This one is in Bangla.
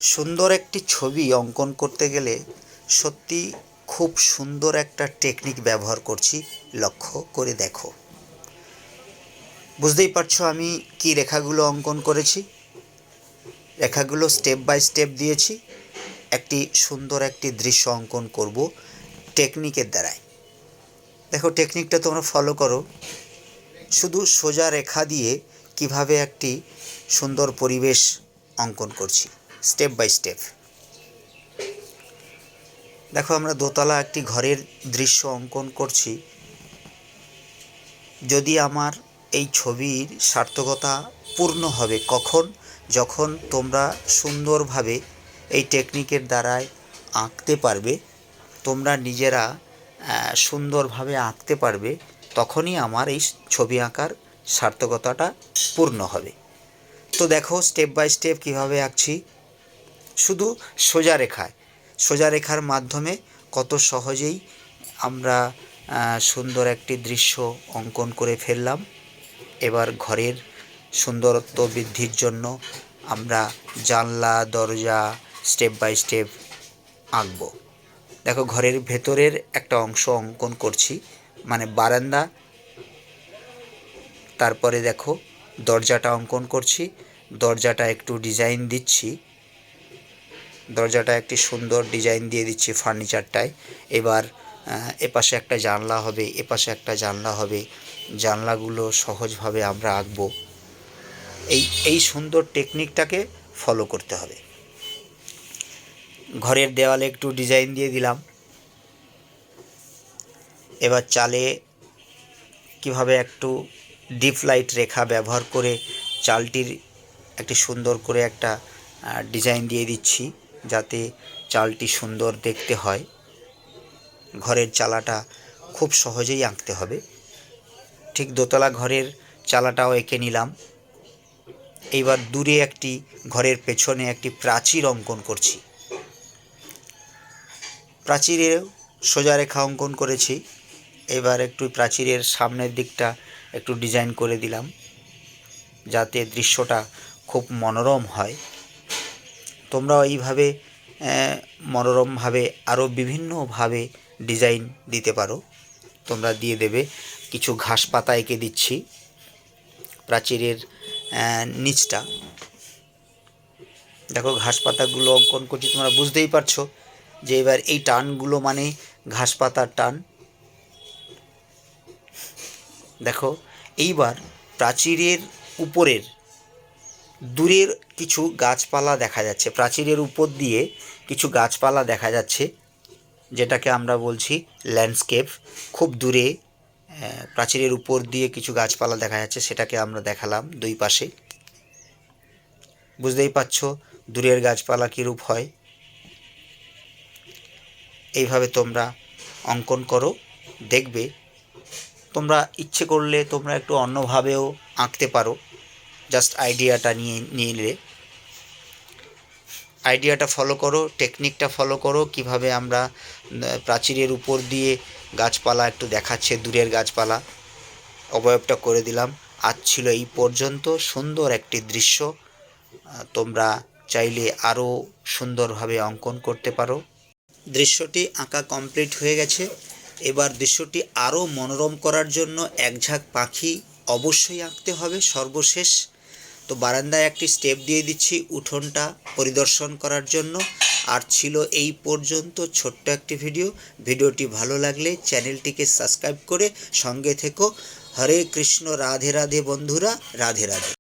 সুন্দর একটি ছবি অঙ্কন করতে গেলে সত্যি খুব সুন্দর একটা টেকনিক ব্যবহার করছি। লক্ষ্য করে দেখো, বুঝতেই পারছো আমি কি রেখাগুলো অঙ্কন করেছি। রেখাগুলো স্টেপ বাই স্টেপ দিয়েছি। একটি সুন্দর একটি দৃশ্য অঙ্কন করব টেকনিকের দ্বারাই। দেখো, টেকনিকটা তোমরা ফলো করো। শুধু সোজা রেখা দিয়ে কিভাবে একটি সুন্দর পরিবেশ অঙ্কন করছি স্টেপ বাই স্টেপ। দেখো, আমরা দোতলা একটি ঘরের দৃশ্য অঙ্কন করছি। যদি আমার এই ছবির সার্থকতা পূর্ণ হবে কখন, যখন তোমরা সুন্দরভাবে এই টেকনিকের দ্বারায় আঁকতে পারবে, তোমরা নিজেরা সুন্দরভাবে আঁকতে পারবে, তখনই আমার এই ছবি আঁকার সার্থকতাটা পূর্ণ হবে। তো দেখো স্টেপ বাই স্টেপ কীভাবে আঁকছি। শুধু সোজা রেখার মাধ্যমে কত সহজেই আমরা সুন্দর একটি দৃশ্য অঙ্কন করে ফেললাম। এবার ঘরের সুন্দরত্ব বৃদ্ধির জন্য আমরা জানলা দরজা স্টেপ বাই স্টেপ আঁকব। দেখো, ঘরের ভেতরের একটা অংশ অঙ্কন করছি, মানে বারান্দা। তারপরে দেখো দরজাটা অঙ্কন করছি। দরজাটা একটু ডিজাইন দিচ্ছি। দরজাটা একটি সুন্দর ডিজাইন দিয়ে দিচ্ছি ফার্নিচারটায়। এবার এপাশে একটা জানলা হবে, এপাশে একটা জানলা হবে। জানলাগুলো সহজভাবে আমরা আঁকবো। এই সুন্দর টেকনিকটাকে ফলো করতে হবে। ঘরের দেওয়ালে একটু ডিজাইন দিয়ে দিলাম। এবার চালে কিভাবে একটু ডিপ লাইট রেখা ব্যবহার করে চালটির একটি সুন্দর করে একটা ডিজাইন দিয়ে দিচ্ছি, যাতে চালটি সুন্দর দেখতে হয়। ঘরের চালাটা খুব সহজেই আঁকতে হবে। ঠিক দোতলা ঘরের চালাটাও এঁকে নিলাম। এইবার দূরে একটি ঘরের পেছনে একটি প্রাচীর অঙ্কন করছি। প্রাচীরেও সোজা রেখা অঙ্কন করেছি। এবার একটু প্রাচীরের সামনের দিকটা একটু ডিজাইন করে দিলাম, যাতে দৃশ্যটা খুব মনোরম হয়। তোমরাও এইভাবে মনোরমভাবে আরও বিভিন্নভাবে ডিজাইন দিতে পারো। তোমরা দিয়ে দেবে। কিছু ঘাস পাতা এঁকে দিচ্ছি প্রাচীরের নিচটা। দেখো, ঘাস পাতাগুলো অঙ্কন করছি, তোমরা বুঝতেই পারছো যে এবার এই টানগুলো মানে ঘাস পাতার টান। দেখো, এইবার প্রাচীরের উপরের দূরের কিছু গাছপালা দেখা যাচ্ছে। প্রাচীরের উপর দিয়ে কিছু গাছপালা দেখা যাচ্ছে, যেটাকে আমরা বলছি ল্যান্ডস্কেপ। খুব দূরে প্রাচীরের উপর দিয়ে কিছু গাছপালা দেখা যাচ্ছে, সেটাকে আমরা দেখালাম দুই পাশে। বুঝতেই পারছো দূরের গাছপালা কীরূপ হয়। এইভাবে তোমরা অঙ্কন করো, দেখবে তোমরা ইচ্ছে করলে তোমরা একটু অন্যভাবেও আঁকতে পারো। জাস্ট আইডিয়াটা নিলে আইডিয়াটা ফলো করো, টেকনিকটা ফলো করো। কিভাবে আমরা প্রাচীরের উপর দিয়ে গাছপালা একটু দেখাচ্ছে, দূরের গাছপালা, অবয়বটা করে দিলাম। আজ ছিল এই পর্যন্ত সুন্দর একটি দৃশ্য। তোমরা চাইলে আরও সুন্দরভাবে অঙ্কন করতে পারো। দৃশ্যটি আঁকা কমপ্লিট হয়ে গেছে। এবার দৃশ্যটি আরও মনোরম করার জন্য এক ঝাঁক পাখি অবশ্যই আঁকতে হবে সর্বশেষ। তো বারান্দায় একটি স্টেপ দিয়ে দিচ্ছি উঠোনটা পরিদর্শন করার জন্য। আর ছিল এই পর্যন্ত ছোট্ট একটি ভিডিওটি ভালো লাগলে চ্যানেলটিকে সাবস্ক্রাইব করে সঙ্গে থেকো। হরে কৃষ্ণ, রাধে রাধে বন্ধুরা, রাধে রাধে।